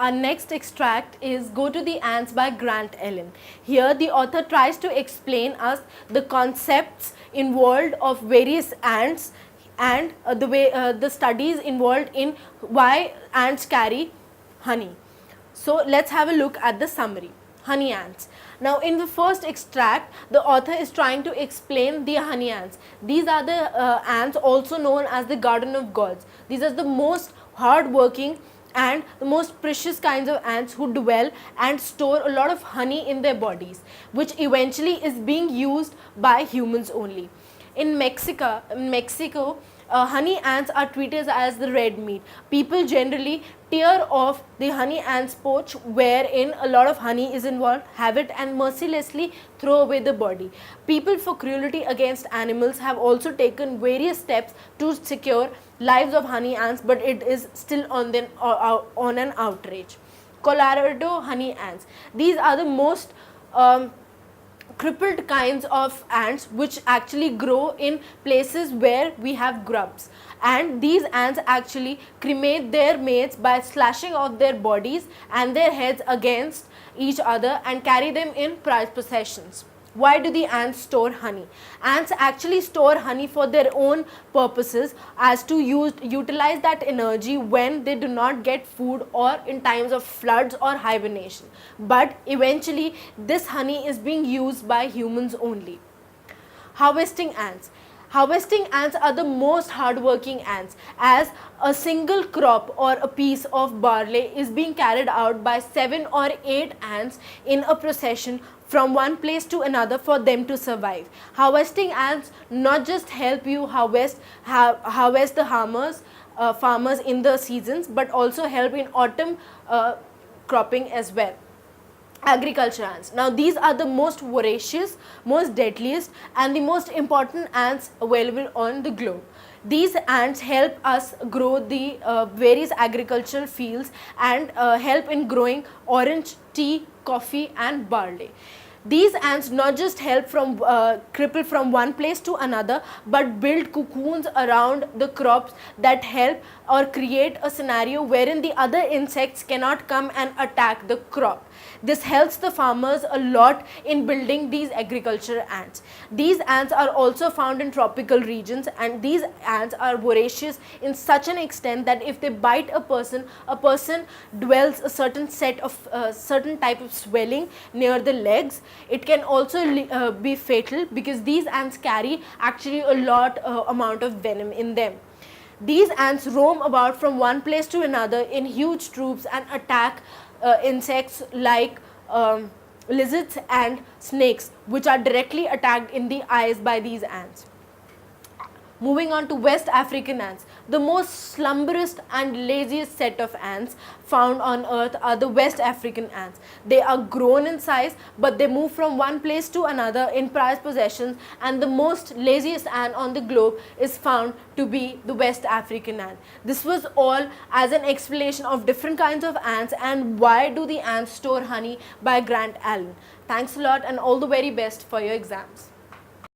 Our next extract is Go to the Ants by Grant Allen. Here the author tries to explain us the concepts involved of various ants and the studies involved in why ants carry honey. So let's have a look at the summary. Honey ants. Now in the first extract, the author is trying to explain the honey ants. These are the ants also known as the garden of gods. These are the most hard-working and the most precious kinds of ants who dwell and store a lot of honey in their bodies, which eventually is being used by humans only. In Mexico, honey ants are treated as the red meat. People generally tear off the honey ant's pouch wherein a lot of honey is involved, have it and mercilessly throw away the body. People for cruelty against animals have also taken various steps to secure lives of honey ants, but it is still on an outrage. Colorado honey ants. These are the most crippled kinds of ants which actually grow in places where we have grubs, and these ants actually cremate their mates by slashing off their bodies and their heads against each other and carry them in prized possessions. Why do the ants store honey? Ants actually store honey for their own purposes, as to utilize that energy when they do not get food or in times of floods or hibernation. But eventually this honey is being used by humans only. Harvesting ants. Harvesting ants are the most hardworking ants, as a single crop or a piece of barley is being carried out by 7 or 8 ants in a procession from one place to another for them to survive. Harvesting ants not just help you harvest the farmers in the seasons, but also help in autumn cropping as well. Agriculture ants. Now these are the most voracious, most deadliest and the most important ants available on the globe. These ants help us grow the various agricultural fields and help in growing orange, tea, coffee and barley. These ants not just help cripple from one place to another, but build cocoons around the crops that help or create a scenario wherein the other insects cannot come and attack the crop. This helps the farmers a lot in building these agricultural ants. These ants are also found in tropical regions, and these ants are voracious in such an extent that if they bite a person dwells a certain type of swelling near the legs. It can also be fatal because these ants carry actually a lot amount of venom in them. These ants roam about from one place to another in huge troops and attack insects like lizards and snakes, which are directly attacked in the eyes by these ants. Moving on to West African ants. The most slumberous and laziest set of ants found on earth are the West African ants. They are grown in size, but they move from one place to another in prized possessions, and the most laziest ant on the globe is found to be the West African ant. This was all as an explanation of different kinds of ants and why do the ants store honey by Grant Allen. Thanks a lot and all the very best for your exams.